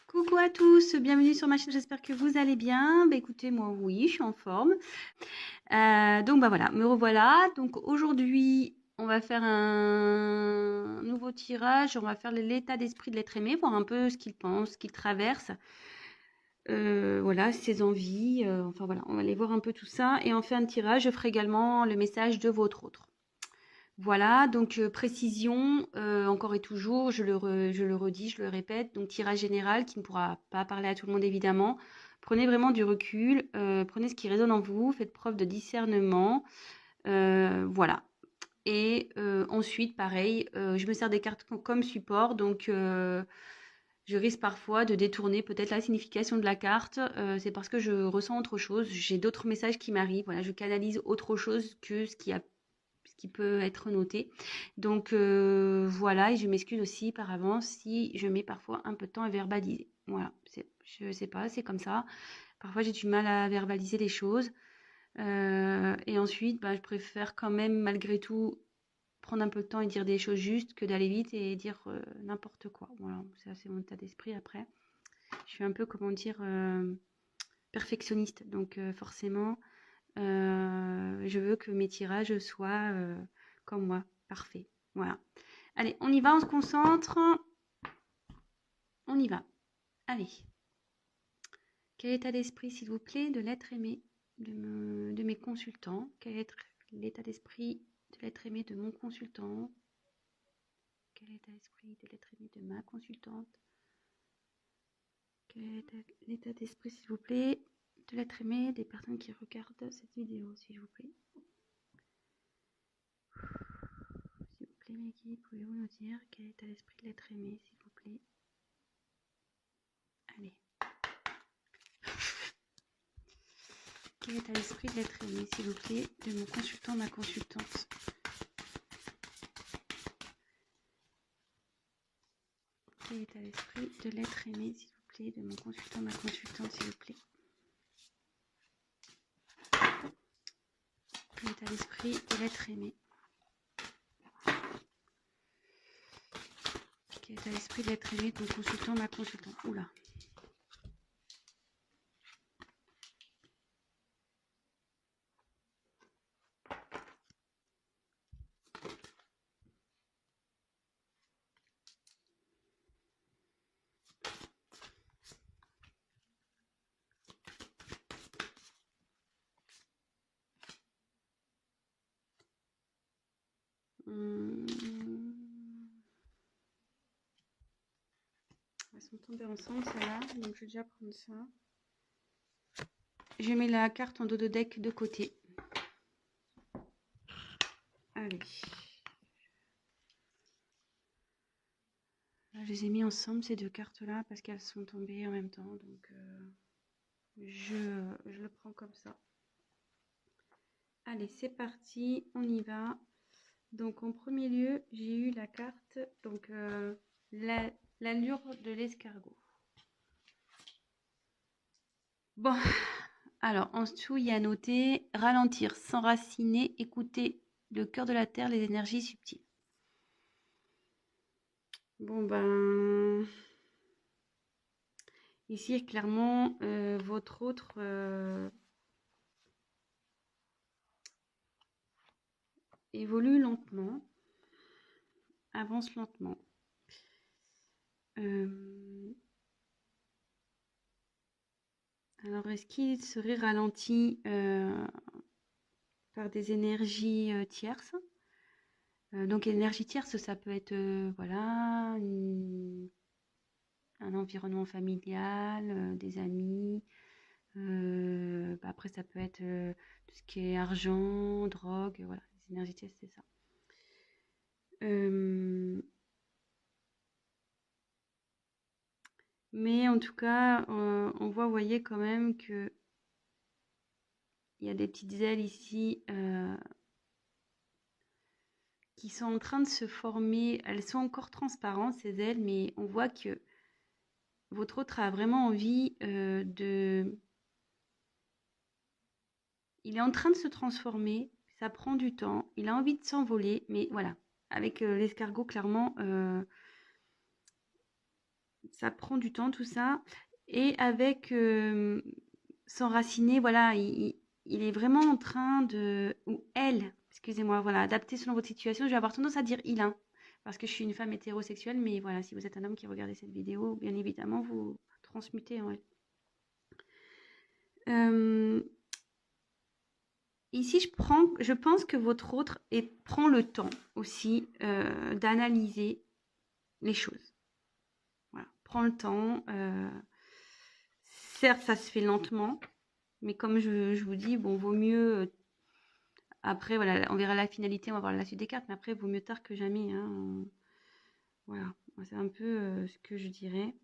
Coucou à tous, bienvenue sur ma chaîne, j'espère que vous allez bien. Bah écoutez, moi oui, je suis en forme. Donc bah voilà, me revoilà. Donc aujourd'hui, on va faire un nouveau tirage, on va faire l'état d'esprit de l'être aimé, voir un peu ce qu'il pense, ce qu'il traverse. Voilà, ses envies, enfin voilà, on va aller voir un peu tout ça. Et en fin de tirage, je ferai également le message de votre autre. Voilà, donc précision, encore et toujours, je le redis, je le répète, donc tirage général qui ne pourra pas parler à tout le monde évidemment. Prenez vraiment du recul, prenez ce qui résonne en vous, faites preuve de discernement, voilà. Et ensuite, pareil, je me sers des cartes comme support, donc je risque parfois de détourner peut-être la signification de la carte. C'est parce que je ressens autre chose, j'ai d'autres messages qui m'arrivent, voilà, je canalise autre chose que ce qui peut être noté. Donc voilà, et je m'excuse aussi par avance si je mets parfois un peu de temps à verbaliser. Voilà, je sais pas, c'est comme ça. Parfois j'ai du mal à verbaliser les choses. Et ensuite, bah, je préfère quand même malgré tout prendre un peu de temps et dire des choses justes que d'aller vite et dire n'importe quoi. Voilà, ça c'est mon état d'esprit après. Je suis un peu, comment dire, perfectionniste. Donc forcément, je veux que mes tirages soient comme moi, parfaits. Voilà. Allez, on y va, on se concentre. On y va. Allez. Quel état d'esprit, s'il vous plaît, de l'être aimé de mes consultants? Quel est l'état d'esprit de l'être aimé de mon consultant? Quel est l'état d'esprit de l'être aimé de ma consultante? Quel est l'état d'esprit, s'il vous plaît, de l'être aimé des personnes qui regardent cette vidéo, s'il vous plaît? S'il vous plaît, mes guides, pouvez-vous nous dire quel est l'état d'esprit de l'être aimé, s'il vous plaît? Allez. Quel est l'état d'esprit de l'être aimé, s'il vous plaît, de mon consultant, ma consultante? Quel est l'état d'esprit de l'être aimé, s'il vous plaît, de mon consultant, ma consultante, s'il vous plaît? Quel est l'état d'esprit de l'être aimé? Quel est l'état d'esprit de l'être aimé de mon consultant, ma consultante? Oula. Elles sont tombées ensemble, celles-là. Donc, je vais déjà prendre ça. Je mets la carte en dos de deck de côté. Allez. Là, je les ai mis ensemble, ces deux cartes-là, parce qu'elles sont tombées en même temps. Donc, je le prends comme ça. Allez, c'est parti. On y va. Donc, en premier lieu, j'ai eu la carte, donc l'allure de l'escargot. Bon, alors en dessous, il y a noté ralentir, s'enraciner, écouter le cœur de la terre, les énergies subtiles. Bon, ben, ici, clairement, votre autre évolue lentement, avance lentement. Alors, est-ce qu'il serait ralenti par des énergies tierces? Donc, énergie tierce, ça peut être voilà, un environnement familial, des amis. Bah, après, ça peut être tout ce qui est argent, drogue, voilà, les énergies tierces, c'est ça. Mais en tout cas, on voit, vous voyez quand même que il y a des petites ailes ici qui sont en train de se former. Elles sont encore transparentes, ces ailes, mais on voit que votre autre a vraiment envie de... Il est en train de se transformer, ça prend du temps, il a envie de s'envoler, mais voilà, avec l'escargot, clairement, ça prend du temps tout ça. Et avec s'enraciner, voilà, il est vraiment en train de, ou elle, excusez-moi, voilà, adapter selon votre situation. Je vais avoir tendance à dire il, hein, parce que je suis une femme hétérosexuelle, mais voilà, si vous êtes un homme qui regardez cette vidéo, bien évidemment, vous transmutez en elle. Ici, je pense que votre autre prend le temps aussi d'analyser les choses. Voilà, prend le temps. Certes, ça se fait lentement, mais comme je vous dis, bon, vaut mieux. Après, voilà, on verra la finalité, on va voir la suite des cartes, mais après, vaut mieux tard que jamais. Hein. Voilà, c'est un peu ce que je dirais.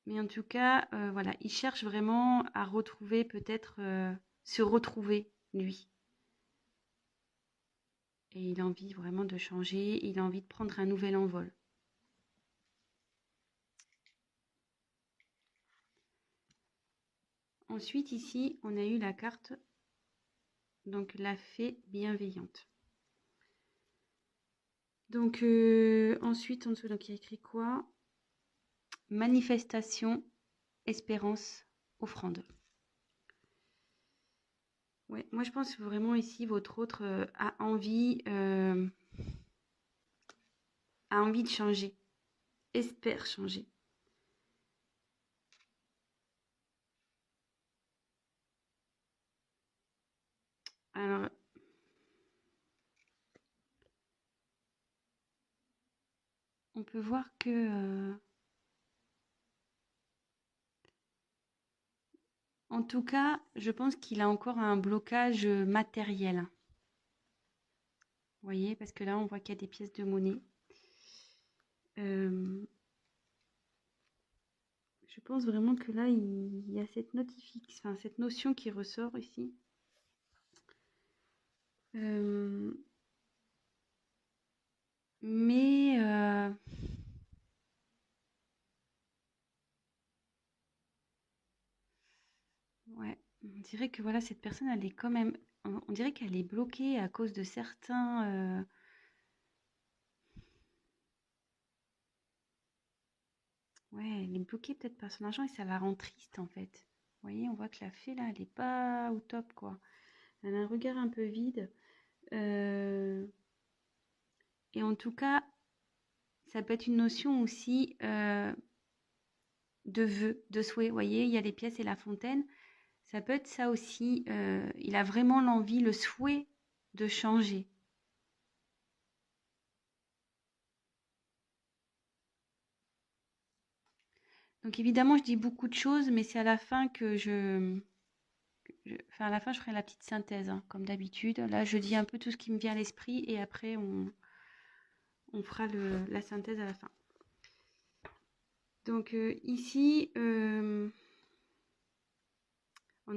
Mais en tout cas, voilà, il cherche vraiment à retrouver, peut-être se retrouver, lui. Et il a envie vraiment de changer, il a envie de prendre un nouvel envol. Ensuite, ici, on a eu la carte, donc la fée bienveillante. Donc, ensuite, en dessous, donc, il y a écrit quoi? Manifestation, espérance, offrande. Ouais, moi, je pense vraiment ici, votre autre a envie de changer, espère changer. Alors, on peut voir que, en tout cas, je pense qu'il a encore un blocage matériel. Vous voyez, parce que là, on voit qu'il y a des pièces de monnaie. Je pense vraiment que là, il y a cette cette notion qui ressort ici. Mais ouais, on dirait que voilà, cette personne, elle est quand même, on dirait qu'elle est bloquée à cause de certains. Ouais, elle est bloquée peut-être par son argent et ça la rend triste en fait. Vous voyez, on voit que la fée là, elle est pas au top quoi. Elle a un regard un peu vide. Et en tout cas, ça peut être une notion aussi de vœu, de souhait. Vous voyez, il y a les pièces et la fontaine. Ça peut être ça aussi. Il a vraiment l'envie, le souhait de changer. Donc évidemment, je dis beaucoup de choses, mais c'est à la fin enfin, à la fin, je ferai la petite synthèse, hein, comme d'habitude. Là, je dis un peu tout ce qui me vient à l'esprit et après, on fera la synthèse à la fin. Donc ici, on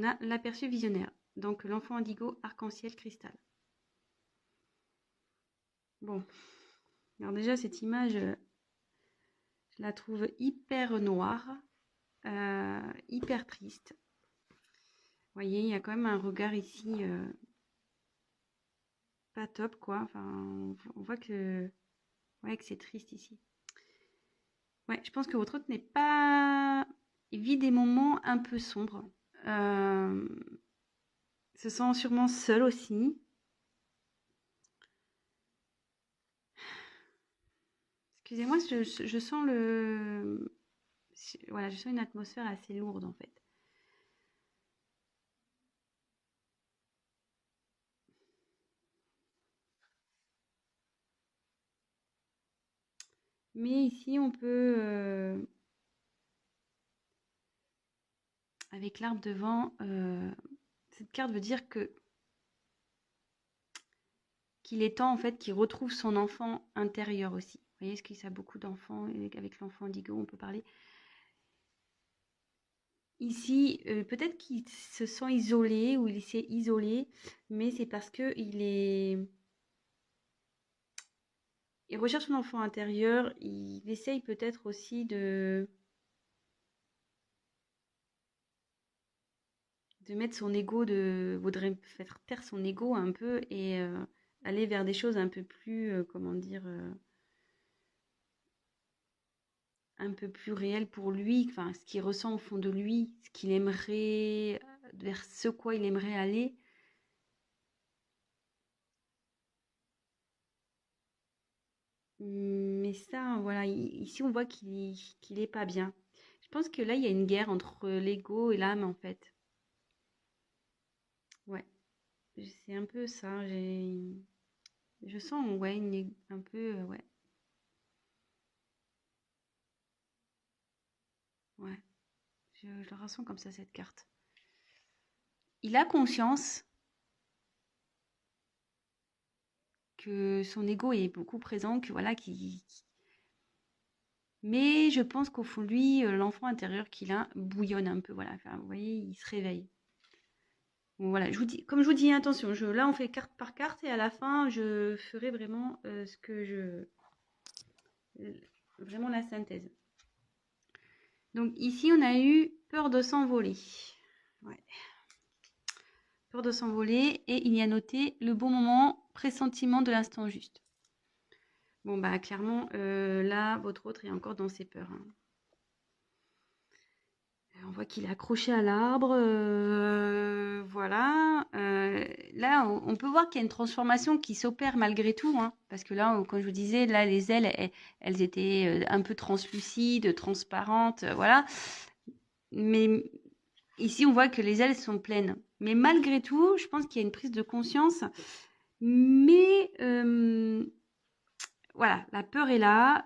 a l'aperçu visionnaire. Donc l'enfant indigo, arc-en-ciel, cristal. Bon, alors déjà, cette image, je la trouve hyper noire, hyper triste. Vous voyez, il y a quand même un regard ici pas top, quoi. Enfin, on voit que, ouais, que c'est triste ici. Ouais, je pense que votre hôte n'est pas... Il vit des moments un peu sombres. Se sent sûrement seul aussi. Excusez-moi, je sens voilà, je sens une atmosphère assez lourde en fait. Mais ici, on peut, avec l'arbre devant, cette carte veut dire qu'il est temps en fait qu'il retrouve son enfant intérieur aussi. Vous voyez, ce qu'il y a beaucoup d'enfants, et avec l'enfant indigo, on peut parler. Ici, peut-être qu'il se sent isolé ou il s'est isolé, mais c'est parce que il recherche son enfant intérieur. Il essaye peut-être aussi de mettre son ego, voudrait faire taire son ego un peu et aller vers des choses un peu plus, comment dire, un peu plus réelles pour lui, enfin, ce qu'il ressent au fond de lui, ce qu'il aimerait, vers ce quoi il aimerait aller. Mais ça, voilà, ici on voit qu'il est pas bien. Je pense que là, il y a une guerre entre l'ego et l'âme, en fait. Ouais, c'est un peu ça. Je sens, ouais, un peu, ouais, ouais. Je la ressens comme ça, cette carte. Il a conscience que son ego est beaucoup présent, que voilà, mais je pense qu'au fond de lui, l'enfant intérieur qu'il a bouillonne un peu, voilà. Enfin, vous voyez, il se réveille. Bon, voilà, je vous dis, comme je vous dis, attention, là on fait carte par carte et à la fin, je ferai vraiment ce que vraiment la synthèse. Donc ici, on a eu peur de s'envoler. Ouais. Peur de s'envoler et il y a noté le bon moment, pressentiment de l'instant juste. Bon, bah clairement, là, votre autre est encore dans ses peurs. Hein. On voit qu'il est accroché à l'arbre. Voilà. Là, on peut voir qu'il y a une transformation qui s'opère malgré tout. Hein, parce que là, comme je vous disais, là, les ailes, elles étaient un peu translucides, transparentes. Voilà. Mais ici, on voit que les ailes sont pleines. Mais malgré tout, je pense qu'il y a une prise de conscience. Mais voilà, la peur est là.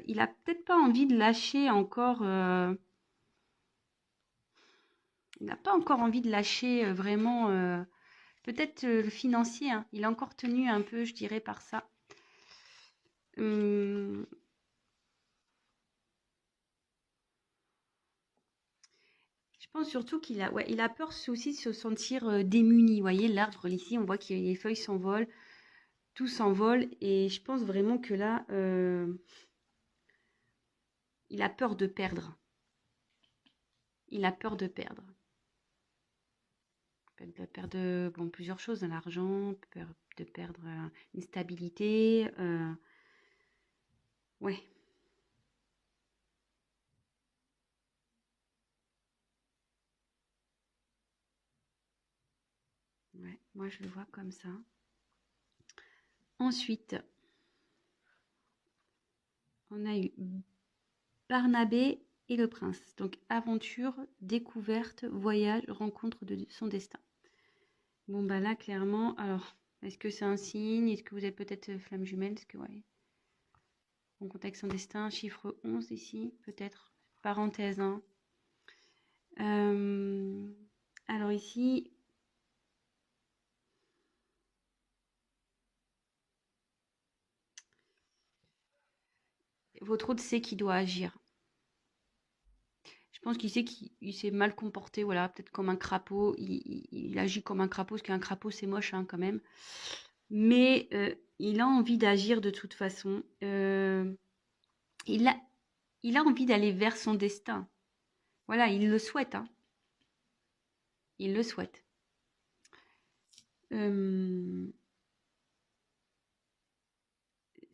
Il n'a peut-être pas envie de lâcher encore. Il n'a pas encore envie de lâcher vraiment. Peut-être le financier. Hein. Il est encore tenu un peu, je dirais, par ça. Hum, je pense surtout qu'il a, ouais, il a peur aussi de se sentir démuni. Vous voyez, l'arbre ici, on voit que les feuilles s'envolent, tout s'envole. Et je pense vraiment que là, il a peur de perdre. Il a peur de perdre. De perdre bon, plusieurs choses, de l'argent, peur de perdre une stabilité. Ouais. Ouais, moi je le vois comme ça. Ensuite, on a eu Barnabé et le prince. Donc aventure, découverte, voyage, rencontre de son destin. Bon bah là clairement, alors est-ce que c'est un signe? Est-ce que vous êtes peut-être flamme jumelle? Est-ce que ouais. En contact son destin, chiffre 11 ici, peut-être. Parenthèse. Hein. Alors ici, votre hôte sait qu'il doit agir. Je pense qu'il sait qu'il s'est mal comporté, voilà, peut-être comme un crapaud. Il agit comme un crapaud, parce qu'un crapaud c'est moche hein, quand même. Mais il a envie d'agir de toute façon. Il a envie d'aller vers son destin. Voilà, il le souhaite. Hein. Il le souhaite.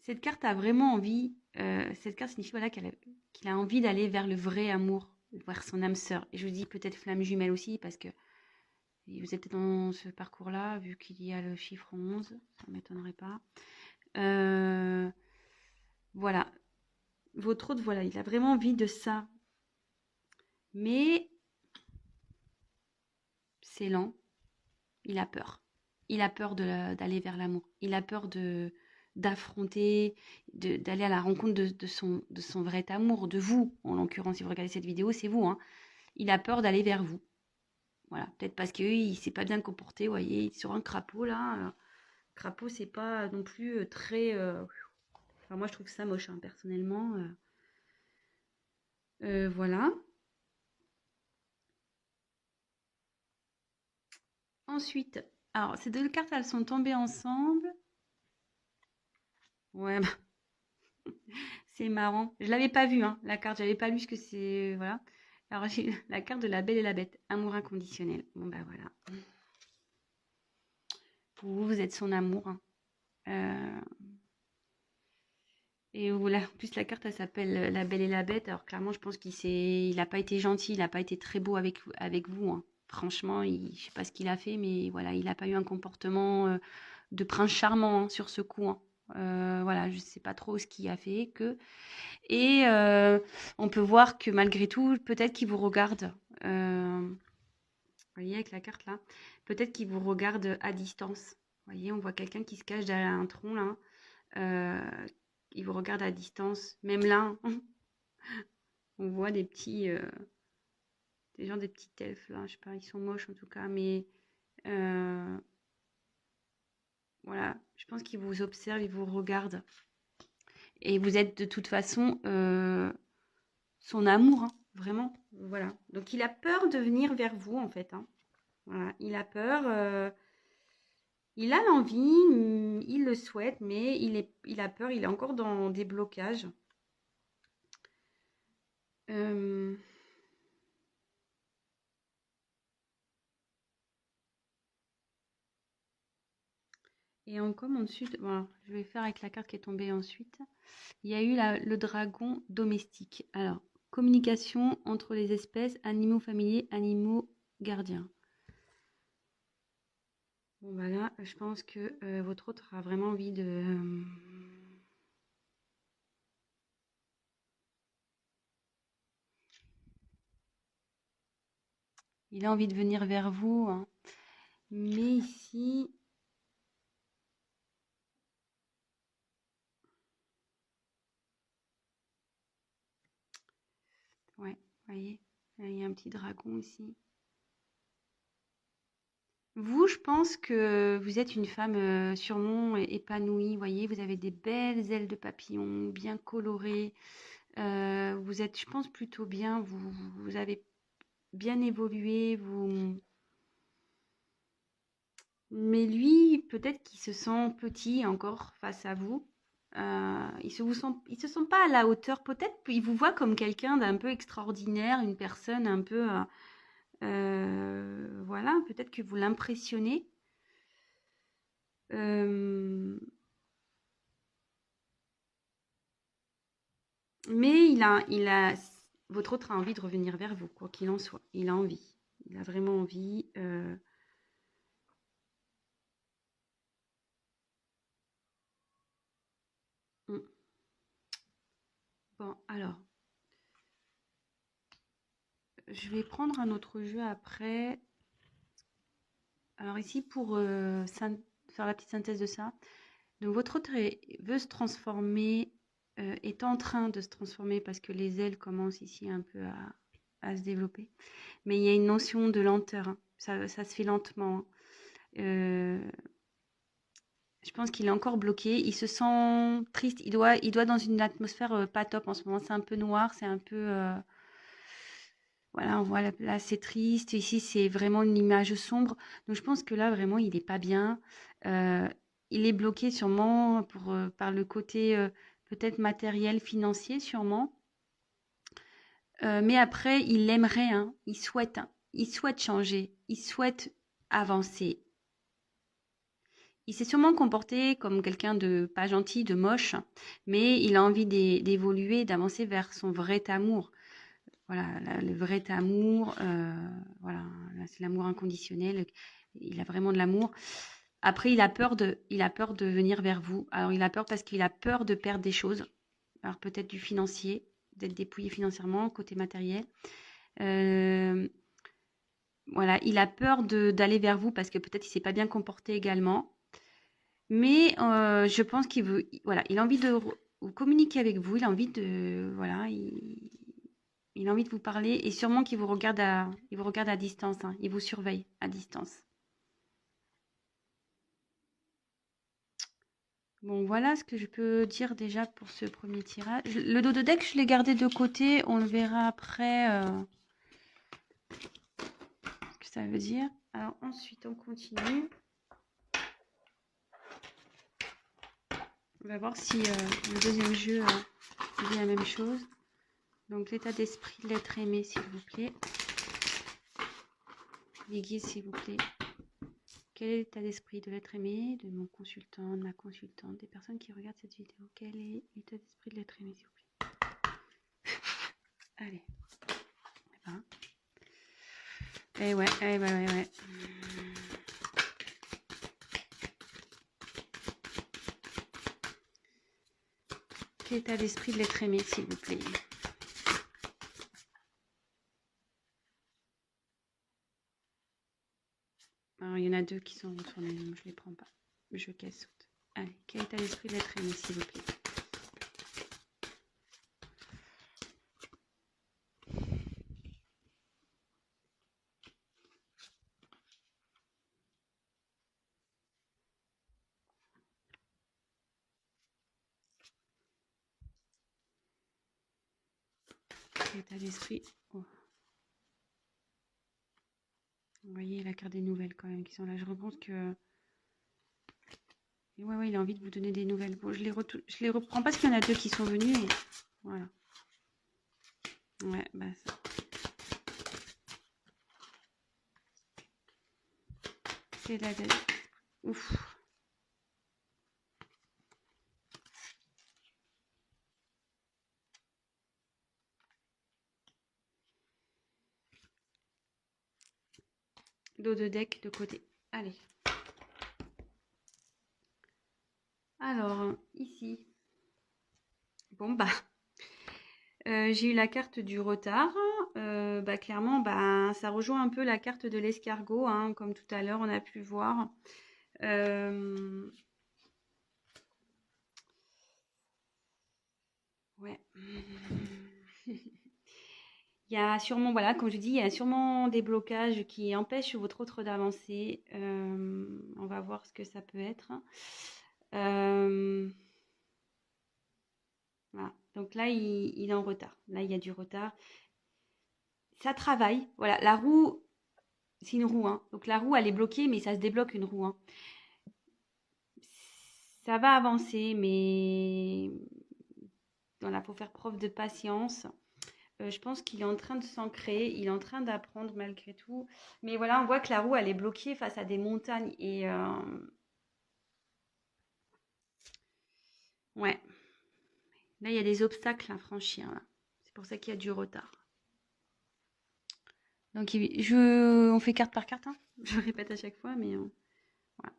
Cette carte a vraiment envie. Cette carte signifie voilà, qu'il a envie d'aller vers le vrai amour, vers son âme sœur. Et je vous dis peut-être flamme jumelle aussi, parce que vous êtes peut-être dans ce parcours-là, vu qu'il y a le chiffre 11, ça ne m'étonnerait pas. Voilà. Votre autre, voilà, il a vraiment envie de ça. Mais c'est lent. Il a peur. Il a peur d'aller vers l'amour. Il a peur d'affronter, d'aller à la rencontre de son vrai amour, de vous. En l'occurrence, si vous regardez cette vidéo, c'est vous. Hein. Il a peur d'aller vers vous. Voilà, peut-être parce qu'il ne s'est pas bien comporté, vous voyez, sur un crapaud, là. Crapaud, c'est pas non plus très... Enfin, moi, je trouve ça moche, hein, personnellement. Voilà. Ensuite, alors, ces deux cartes, elles sont tombées ensemble. Ouais, bah, c'est marrant. Je l'avais pas vu, hein, la carte. J'avais pas lu ce que c'est... Voilà. Alors, j'ai la carte de la Belle et la Bête. Amour inconditionnel. Bon, bah voilà. Pour vous, vous êtes son amour. Hein. Euh, et voilà, en plus, la carte, elle s'appelle La Belle et la Bête. Alors, clairement, je pense il n'a pas été gentil, il n'a pas été très beau avec vous, hein. Franchement, je sais pas ce qu'il a fait, mais voilà, il n'a pas eu un comportement de prince charmant, hein, sur ce coup, hein. Voilà, je sais pas trop ce qu'il a fait que. Et on peut voir que malgré tout, peut-être qu'il vous regarde. Vous voyez, avec la carte là, peut-être qu'il vous regarde à distance. Vous voyez, on voit quelqu'un qui se cache derrière un tronc là. Euh, il vous regarde à distance. Même là, on voit des gens, des petits elfes là. Je sais pas, ils sont moches en tout cas, mais euh, voilà, je pense qu'il vous observe, il vous regarde. Et vous êtes de toute façon son amour, hein, vraiment. Voilà. Donc il a peur de venir vers vous en fait, hein. Voilà. Il a peur. Il a l'envie, il le souhaite, mais il a peur, il est encore dans des blocages. Euh, et comme ensuite, voilà, je vais faire avec la carte qui est tombée ensuite. Il y a eu le dragon domestique. Alors, communication entre les espèces, animaux familiers, animaux gardiens. Bon, bah là, je pense que votre autre a vraiment envie de... il a envie de venir vers vous, hein. Mais ici... Ouais, vous voyez, il y a un petit dragon ici. Vous, je pense que vous êtes une femme sûrement épanouie, vous voyez, vous avez des belles ailes de papillon, bien colorées. Vous êtes, je pense, plutôt bien, vous avez bien évolué, vous... Mais lui, peut-être qu'il se sent petit encore face à vous. Il se sent pas à la hauteur. Peut-être il vous voit comme quelqu'un d'un peu extraordinaire, une personne un peu... voilà, peut-être que vous l'impressionnez. Mais votre autre a envie de revenir vers vous, quoi qu'il en soit. Il a envie. Il a vraiment envie. Mm. Bon, alors, je vais prendre un autre jeu après. Alors ici, pour faire la petite synthèse de ça. Donc, votre autre veut se transformer, est en train de se transformer parce que les ailes commencent ici un peu à se développer. Mais il y a une notion de lenteur, hein. Ça se fait lentement, hein. Je pense qu'il est encore bloqué. Il se sent triste. Il doit dans une atmosphère pas top en ce moment. C'est un peu noir, c'est un peu... voilà, on voit là, c'est triste. Ici, c'est vraiment une image sombre. Donc, je pense que là, vraiment, il n'est pas bien. Euh, il est bloqué sûrement par le côté peut-être matériel, financier, sûrement. Mais après, il aimerait, hein, il souhaite changer, il souhaite avancer. Il s'est sûrement comporté comme quelqu'un de pas gentil, de moche, mais il a envie d'évoluer, d'avancer vers son vrai amour. Voilà, le vrai amour, voilà, c'est l'amour inconditionnel. Il a vraiment de l'amour. Après, il a peur de venir vers vous. Alors, il a peur parce qu'il a peur de perdre des choses. Alors, peut-être du financier, d'être dépouillé financièrement, côté matériel. Voilà, il a peur d'aller vers vous parce que peut-être il s'est pas bien comporté également. Mais je pense qu'il veut, voilà, il a envie de communiquer avec vous, il a envie de, voilà, il a envie de vous parler et sûrement qu'il il vous regarde à distance, hein, il vous surveille à distance. Bon, voilà ce que je peux dire déjà pour ce premier tirage. Le dos de deck, je l'ai gardé de côté, on le verra après ce que ça veut dire. Alors ensuite, on continue. On va voir si le deuxième jeu dit la même chose. Donc l'état d'esprit de l'être aimé, s'il vous plaît. Les guides, s'il vous plaît. Quel est l'état d'esprit de l'être aimé, de mon consultant, de ma consultante, des personnes qui regardent cette vidéo? Quel est l'état d'esprit de l'être aimé, s'il vous plaît? Allez. Eh ben. Eh ouais, eh ouais. Quel état d'esprit de l'être aimé, s'il vous plaît? Alors, il y en a 2 qui sont retournés, donc je les prends pas. Je casse. Allez, quel état d'esprit de l'être aimé, s'il vous plaît? Quel état d'esprit? Oh. Vous voyez la carte des nouvelles quand même qui sont là. Je repense que... Et ouais, il a envie de vous donner des nouvelles. Bon, je les reprends parce qu'il y en a 2 qui sont venus. Et... Voilà. Ouais, bah ça. C'est la... Ouf. Dos de deck de côté. Allez. Alors, ici. Bon, bah... j'ai eu la carte du retard. Bah, clairement, bah, ça rejoint un peu la carte de l'escargot, hein, comme tout à l'heure, on a pu voir. Ouais. Il y a sûrement, voilà, comme je dis, il y a sûrement des blocages qui empêchent votre autre d'avancer. On va voir ce que ça peut être. Voilà. Donc là, il est en retard. Là, il y a du retard. Ça travaille. Voilà, la roue, c'est une roue. Hein. Donc la roue, elle est bloquée, mais ça se débloque une roue. Hein. Ça va avancer, mais voilà, faut faire preuve de patience. Je pense qu'il est en train de s'ancrer, il est en train d'apprendre malgré tout. Mais voilà, on voit que la roue, elle est bloquée face à des montagnes. Et ouais, là, il y a des obstacles à franchir. Là. C'est pour ça qu'il y a du retard. Donc, on fait carte par carte. Hein. Je répète à chaque fois, mais voilà.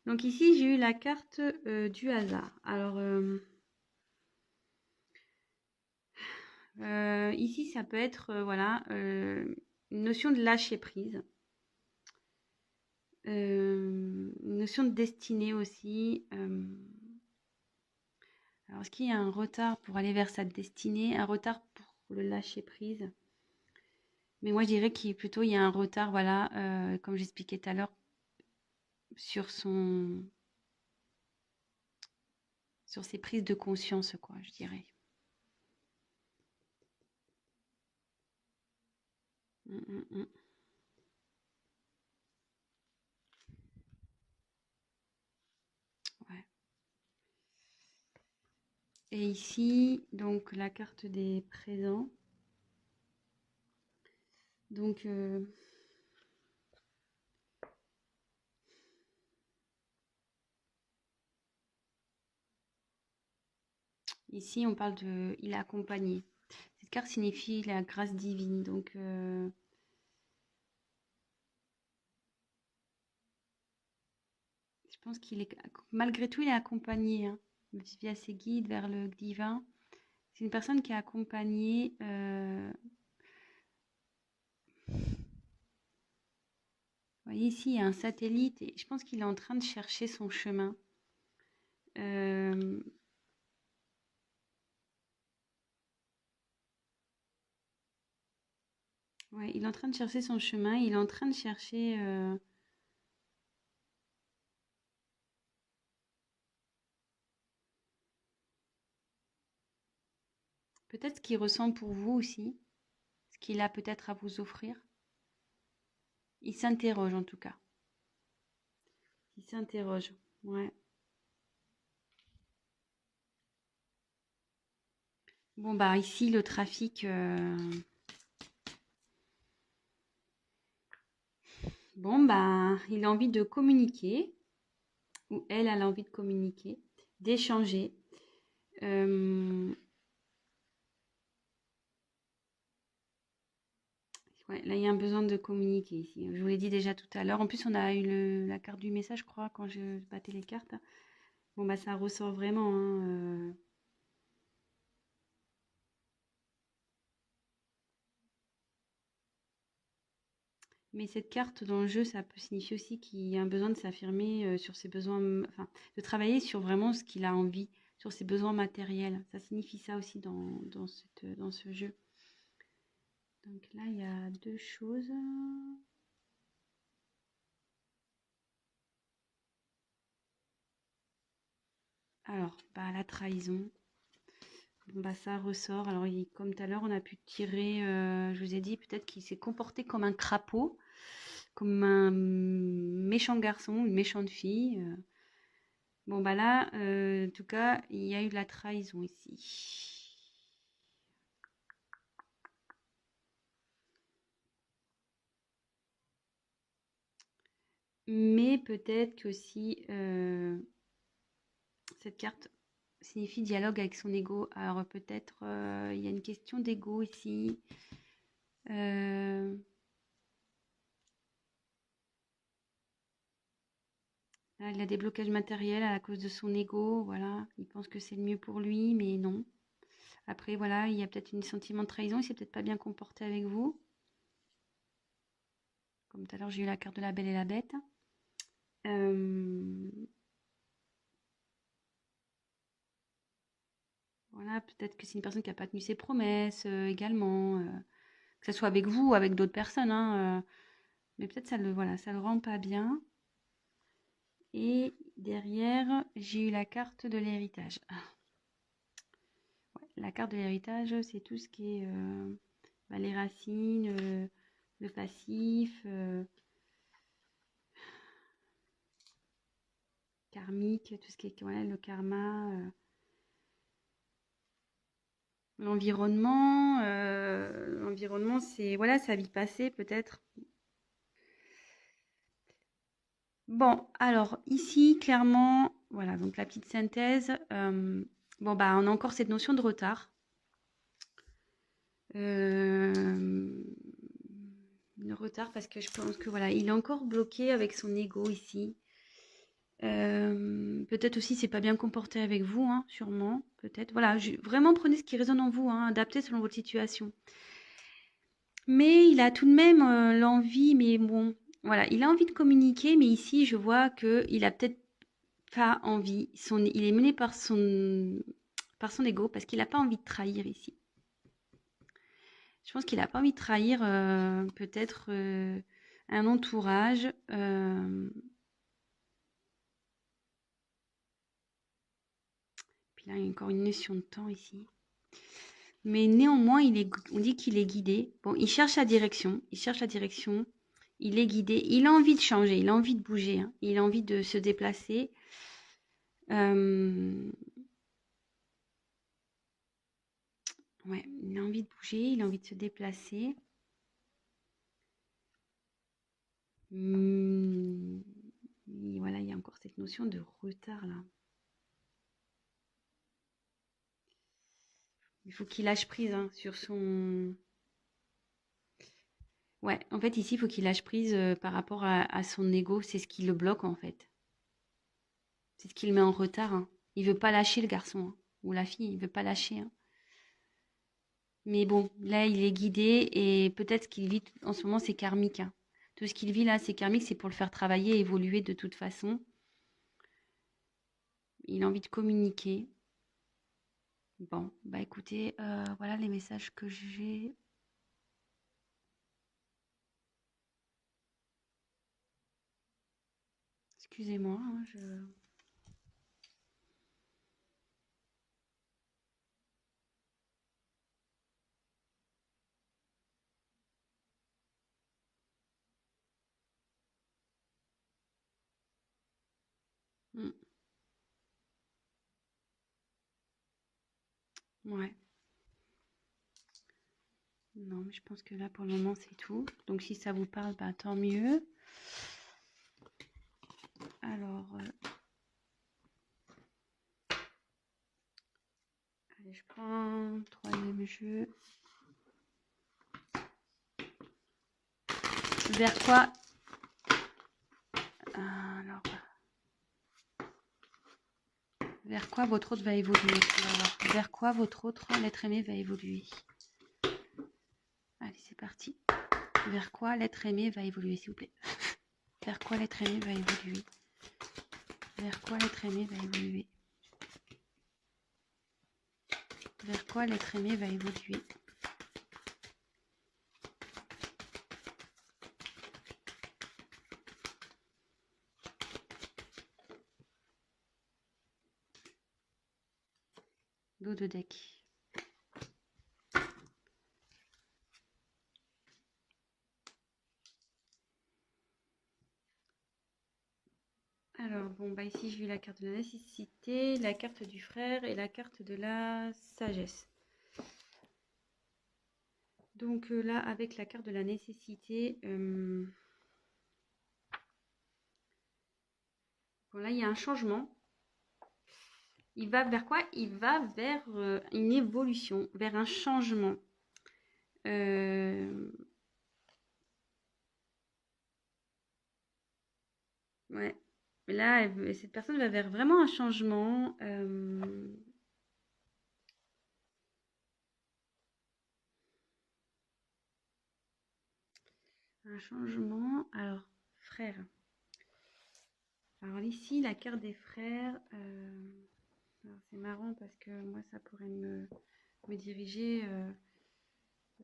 Donc ici, j'ai eu la carte du hasard. Alors, ici, ça peut être, voilà, une notion de lâcher prise. Une notion de destinée aussi. Alors, est-ce qu'il y a un retard pour aller vers sa destinée, un retard pour le lâcher prise? Mais moi, je dirais qu'il plutôt il y a un retard, voilà, comme j'expliquais tout à l'heure, sur ses prises de conscience, quoi, je dirais. Ouais. Et ici, donc la carte des présents. Donc, ici, on parle de il est accompagné. Cette carte signifie la grâce divine. Donc, je pense qu'il est, malgré tout, il est accompagné hein, via ses guides vers le divin. C'est une personne qui est accompagnée. Vous voyez ici, il y a un satellite et je pense qu'il est en train de chercher son chemin. Ouais, il est en train de chercher son chemin. Il est en train de chercher. Peut-être ce qu'il ressent pour vous aussi. Ce qu'il a peut-être à vous offrir. Il s'interroge en tout cas. Il s'interroge. Ouais. Bon, bah ici, le trafic. Bon, bah, il a envie de communiquer, ou elle a envie de communiquer, d'échanger. Ouais, là, il y a un besoin de communiquer ici. Je vous l'ai dit déjà tout à l'heure. En plus, on a eu la carte du message, je crois, quand je battais les cartes. Bon, bah, ça ressort vraiment, hein. Mais cette carte dans le jeu, ça peut signifier aussi qu'il y a un besoin de s'affirmer sur ses besoins, enfin, de travailler sur vraiment ce qu'il a envie, sur ses besoins matériels. Ça signifie ça aussi dans ce jeu. Donc là, il y a deux choses. Alors, bah, la trahison. Bon, bah, ça ressort. Alors, comme tout à l'heure, on a pu tirer, je vous ai dit, peut-être qu'il s'est comporté comme un crapaud, comme un méchant garçon, une méchante fille. Bon, bah là, en tout cas, il y a eu de la trahison ici. Mais peut-être que aussi, cette carte signifie dialogue avec son ego. Alors peut-être il y a une question d'ego ici. Euh, Là, il a des blocages matériels à cause de son ego. Voilà, il pense que c'est le mieux pour lui, mais non. Après, voilà, il y a peut-être un sentiment de trahison. Il s'est peut-être pas bien comporté avec vous. Comme tout à l'heure, j'ai eu la carte de la Belle et la Bête. Euh, voilà, peut-être que c'est une personne qui n'a pas tenu ses promesses également, que ce soit avec vous ou avec d'autres personnes, hein, mais peut-être ça le rend pas bien. Et derrière, j'ai eu la carte de l'héritage. Ouais, la carte de l'héritage, c'est tout ce qui est bah, les racines, le passif, karmique, tout ce qui est ouais, le karma, l'environnement. L'environnement, c'est voilà, sa vie passée peut-être. Bon, alors ici, clairement, voilà, donc la petite synthèse. Bon, bah, on a encore cette notion de retard. Le retard parce que je pense que voilà, il est encore bloqué avec son ego ici. Peut-être aussi c'est pas bien comporté avec vous, hein, sûrement, peut-être. Voilà, vraiment prenez ce qui résonne en vous, hein, adaptez selon votre situation. Mais il a tout de même l'envie, mais bon, voilà, il a envie de communiquer, mais ici je vois que il a peut-être pas envie. Il est mené par son ego parce qu'il n'a pas envie de trahir ici. Je pense qu'il n'a pas envie de trahir peut-être un entourage. Puis là, il y a encore une notion de temps ici. Mais néanmoins, on dit qu'il est guidé. Bon, il cherche la direction. Il cherche la direction. Il est guidé. Il a envie de changer. Il a envie de bouger. Hein. Il a envie de se déplacer. Ouais, il a envie de bouger. Il a envie de se déplacer. Voilà, il y a encore cette notion de retard là. Il faut qu'il lâche prise hein, sur son. Ouais, en fait, ici, il faut qu'il lâche prise par rapport à son ego. C'est ce qui le bloque en fait. C'est ce qui le met en retard. Hein. Il veut pas lâcher le garçon hein, ou la fille. Il veut pas lâcher. Hein. Mais bon, là, il est guidé et peut-être ce qu'il vit en ce moment, c'est karmique. Hein. Tout ce qu'il vit là, c'est karmique. C'est pour le faire travailler, évoluer de toute façon. Il a envie de communiquer. Bon, bah écoutez, voilà les messages que j'ai. Excusez-moi, hein, je. Hmm, ouais. Non, mais je pense que là, pour le moment, c'est tout. Donc, si ça vous parle, bah, tant mieux. Alors, allez, je prends troisième jeu. Vers quoi? Alors, vers quoi votre autre va évoluer? Vers quoi votre autre l'être aimé va évoluer? Allez, c'est parti. Vers quoi l'être aimé va évoluer, s'il vous plaît? Vers quoi l'être aimé va évoluer? Vers quoi l'être aimé va évoluer? Vers quoi l'être aimé va évoluer? Dos de deck. Alors, bon, bah ici, j'ai eu la carte de la nécessité, la carte du frère et la carte de la sagesse. Donc là, avec la carte de la nécessité, bon, là, il y a un changement. Il va vers quoi? Il va vers une évolution, vers un changement. Ouais. Là, cette personne va vers vraiment un changement. Un changement. Alors, frère. Alors ici, la carte des frères. C'est marrant parce que moi, ça pourrait me diriger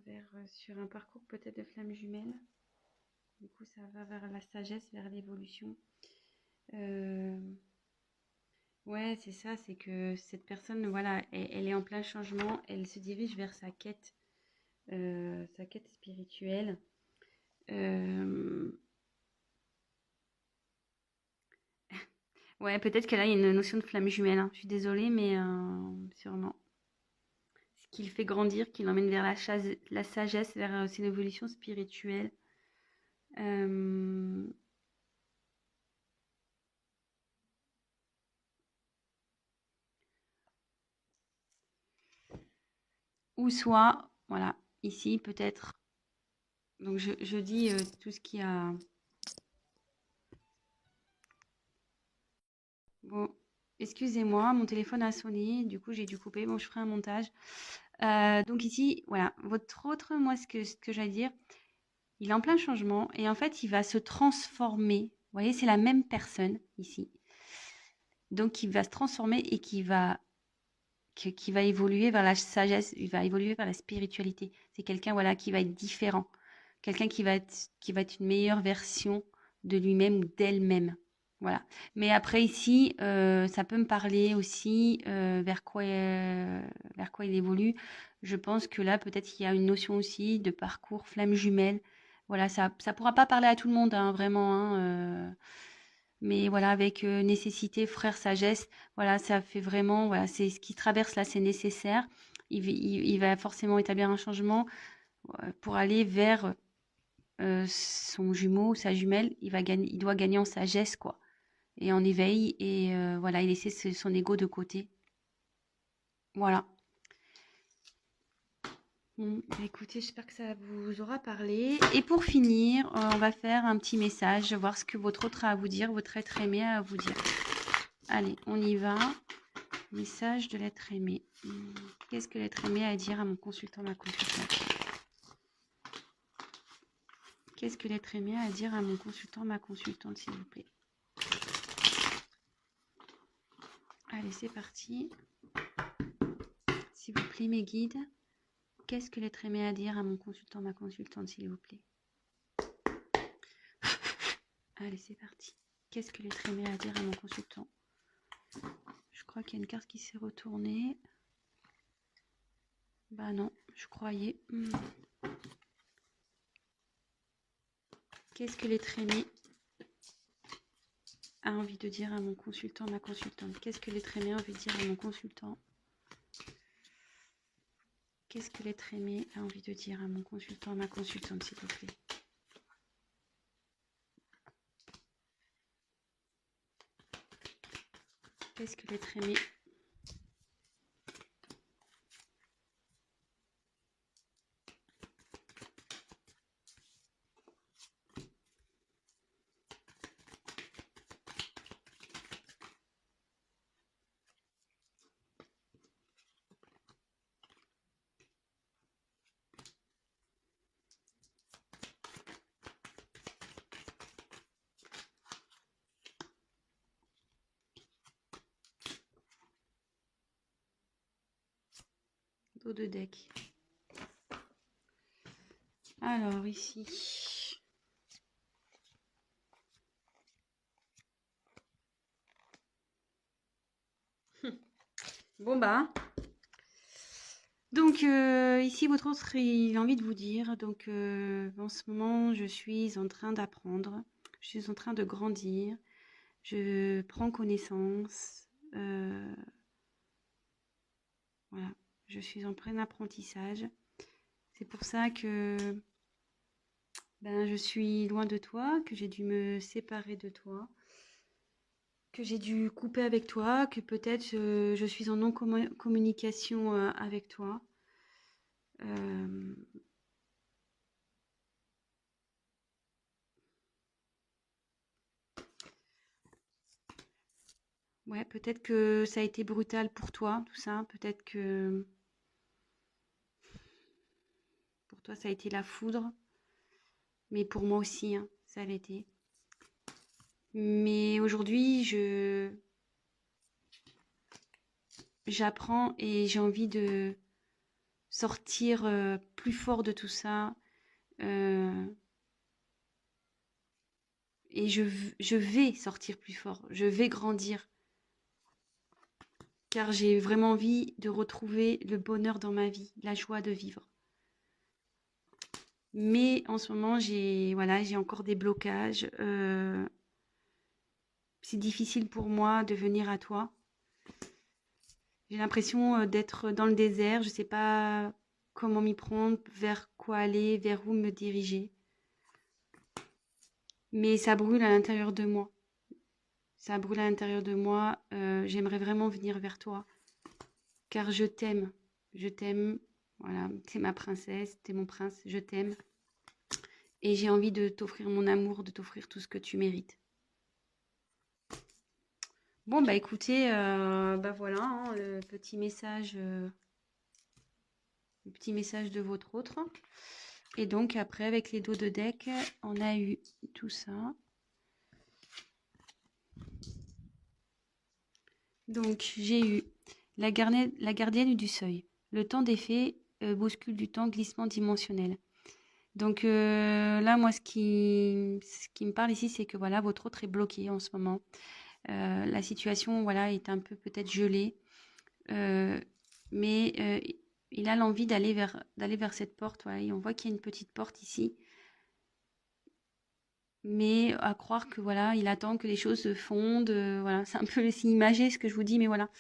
vers sur un parcours peut-être de flamme jumelle. Du coup, ça va vers la sagesse, vers l'évolution. Ouais, c'est ça, c'est que cette personne, voilà, elle est en plein changement, elle se dirige vers sa quête spirituelle. Ouais, peut-être que là, il y a une notion de flamme jumelle, hein. Je suis désolée, mais sûrement. Ce qui le fait grandir, qui l'emmène vers la sagesse, vers aussi l'évolution spirituelle. Ou soit, voilà, ici peut-être. Donc je dis tout ce qui a. Bon, excusez-moi, mon téléphone a sonné, du coup j'ai dû couper. Bon, je ferai un montage. Donc ici, voilà, votre autre, moi, ce que j'allais dire, il est en plein changement et en fait, il va se transformer. Vous voyez, c'est la même personne ici. Donc, il va se transformer et qui va évoluer vers la sagesse, il va évoluer vers la spiritualité. C'est quelqu'un, voilà, qui va être différent. Quelqu'un qui va être une meilleure version de lui-même ou d'elle-même. Voilà. Mais après ici, ça peut me parler aussi vers quoi il évolue. Je pense que là, peut-être qu'il y a une notion aussi de parcours flamme jumelle. Voilà, ça pourra pas parler à tout le monde, hein, vraiment. Hein, mais voilà, avec nécessité, frère, sagesse, voilà, ça fait vraiment, voilà, c'est ce qui traverse là, c'est nécessaire. Il va forcément établir un changement pour aller vers son jumeau, sa jumelle. Il doit gagner en sagesse, quoi, et en éveil, et voilà, il laisser son ego de côté. Voilà. Bon, bah, écoutez, j'espère que ça vous aura parlé. Et pour finir, on va faire un petit message, voir ce que votre autre a à vous dire, votre être aimé a à vous dire. Allez, on y va. Message de l'être aimé. Qu'est-ce que l'être aimé a à dire à mon consultant, ma consultante? Qu'est-ce que l'être aimé a à dire à mon consultant, ma consultante, s'il vous plaît? Allez, c'est parti. S'il vous plaît, mes guides. Qu'est-ce que l'être aimé a à dire à mon consultant, ma consultante, s'il vous plaît? Allez, c'est parti. Qu'est-ce que l'être aimé a à dire à mon consultant? Je crois qu'il y a une carte qui s'est retournée. Bah non, je croyais. Qu'est-ce que l'être aimé a envie de dire à mon consultant, ma consultante? Qu'est-ce que l'être aimé a envie de dire à mon consultant? Qu'est-ce que l'être aimé a envie de dire à mon consultant, ma consultante, s'il vous plaît? Qu'est-ce que l'être aimé? Dos de deck. Alors ici. Bon bah. Donc ici votre autre il a envie de vous dire. Donc en ce moment je suis en train d'apprendre. Je suis en train de grandir. Je prends connaissance. Voilà. Je suis en plein apprentissage. C'est pour ça que ben, je suis loin de toi, que j'ai dû me séparer de toi, que j'ai dû couper avec toi, que peut-être je suis en non-communication avec toi. Euh, ouais, peut-être que ça a été brutal pour toi, tout ça. Peut-être que pour toi, ça a été la foudre. Mais pour moi aussi, hein, ça l'a été. Mais aujourd'hui, j'apprends et j'ai envie de sortir plus fort de tout ça. Euh, et je vais sortir plus fort. Je vais grandir. Car j'ai vraiment envie de retrouver le bonheur dans ma vie, la joie de vivre. Mais en ce moment, j'ai encore des blocages. C'est difficile pour moi de venir à toi. J'ai l'impression d'être dans le désert. Je ne sais pas comment m'y prendre, vers quoi aller, vers où me diriger. Mais ça brûle à l'intérieur de moi. Ça brûle à l'intérieur de moi. J'aimerais vraiment venir vers toi. Car je t'aime. Je t'aime. Voilà, t'es ma princesse, t'es mon prince, je t'aime. Et j'ai envie de t'offrir mon amour, de t'offrir tout ce que tu mérites. Bon, bah écoutez, bah voilà, hein, le petit message de votre autre. Et donc après, avec les dos de deck, on a eu tout ça. Donc j'ai eu la gardienne du seuil. Le temps des fées bouscule du temps, glissement dimensionnel. Donc là, moi, ce qui me parle ici, c'est que voilà, votre autre est bloqué en ce moment. La situation, voilà, est un peu peut-être gelée, mais il a l'envie d'aller vers cette porte. Voilà, et on voit qu'il y a une petite porte ici, mais à croire que voilà, il attend que les choses se fondent. Voilà, c'est un peu imagé ce que je vous dis, mais voilà.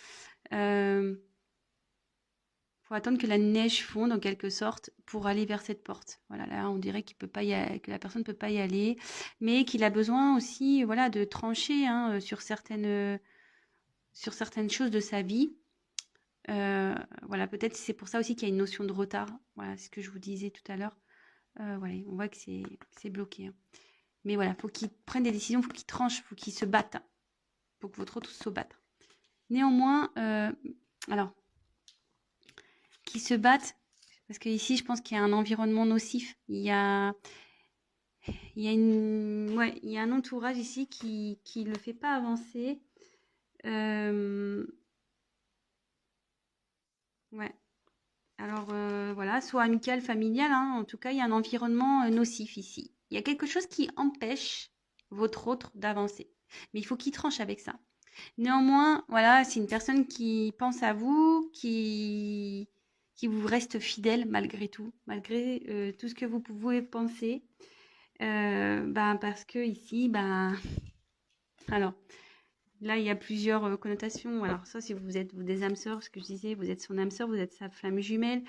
Faut attendre que la neige fonde en quelque sorte pour aller vers cette porte. Voilà, là on dirait qu'il peut pas que la personne ne peut pas y aller, mais qu'il a besoin aussi, voilà, de trancher hein, sur certaines choses de sa vie. Voilà, peut-être c'est pour ça aussi qu'il y a une notion de retard. Voilà, c'est ce que je vous disais tout à l'heure. Voilà, on voit que c'est bloqué. Hein. Mais voilà, faut qu'il prenne des décisions, faut qu'il tranche, faut qu'il se batte. Faut que votre autre se batte. Néanmoins, alors, qui se battent, parce que ici, je pense qu'il y a un environnement nocif. Il y a un entourage ici qui ne le fait pas avancer. Ouais. Alors, voilà, soit amical, familial, hein, en tout cas, il y a un environnement nocif ici. Il y a quelque chose qui empêche votre autre d'avancer. Mais il faut qu'il tranche avec ça. Néanmoins, voilà, c'est une personne qui pense à vous, qui vous reste fidèle malgré tout, malgré tout ce que vous pouvez penser. Ben, parce que ici, ben, alors, là, il y a plusieurs connotations. Alors, ça, si vous êtes des âmes sœurs, ce que je disais, vous êtes son âme sœur, vous êtes sa flamme jumelle.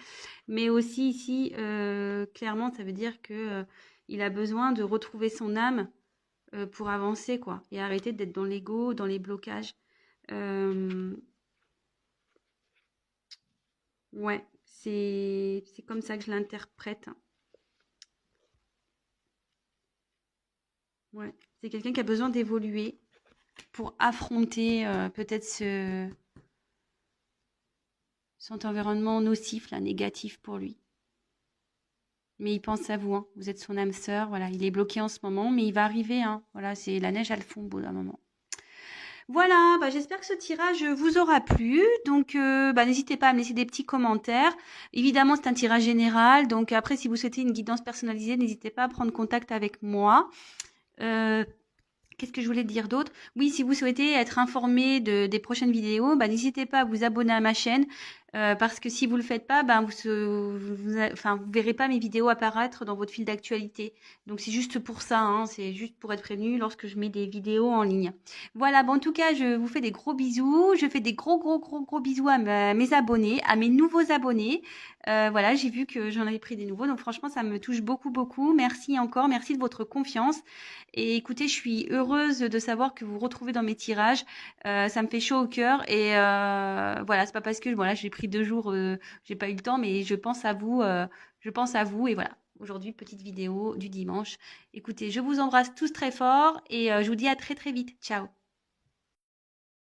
Mais aussi ici, clairement, ça veut dire que il a besoin de retrouver son âme pour avancer, quoi. Et arrêter d'être dans l'ego, dans les blocages. Ouais, c'est comme ça que je l'interprète. Ouais, c'est quelqu'un qui a besoin d'évoluer pour affronter peut-être cet environnement nocif, là, négatif pour lui. Mais il pense à vous, hein. Vous êtes son âme sœur, voilà. Il est bloqué en ce moment, mais il va arriver, hein. Voilà, c'est la neige à le fond au bout d'un moment. Voilà, bah, j'espère que ce tirage vous aura plu. Donc, bah, n'hésitez pas à me laisser des petits commentaires. Évidemment, c'est un tirage général. Donc, après, si vous souhaitez une guidance personnalisée, n'hésitez pas à prendre contact avec moi. Qu'est-ce que je voulais dire d'autre? Oui, si vous souhaitez être informé des prochaines vidéos, bah, n'hésitez pas à vous abonner à ma chaîne. Parce que si vous le faites pas, ben vous verrez pas mes vidéos apparaître dans votre fil d'actualité. Donc c'est juste pour ça, hein, c'est juste pour être prévenu lorsque je mets des vidéos en ligne. Voilà, bon, en tout cas, je vous fais des gros bisous. Je fais des gros bisous à mes abonnés, à mes nouveaux abonnés. Voilà, j'ai vu que j'en avais pris des nouveaux. Donc franchement, ça me touche beaucoup. Merci encore, merci de votre confiance. Et écoutez, je suis heureuse de savoir que vous retrouvez dans mes tirages. Ça me fait chaud au cœur. Et voilà, c'est pas parce que voilà, j'ai pris 2 jours, j'ai pas eu le temps, mais je pense à vous. Je pense à vous. Et voilà, aujourd'hui, petite vidéo du dimanche. Écoutez, je vous embrasse tous très fort et je vous dis à très vite. Ciao.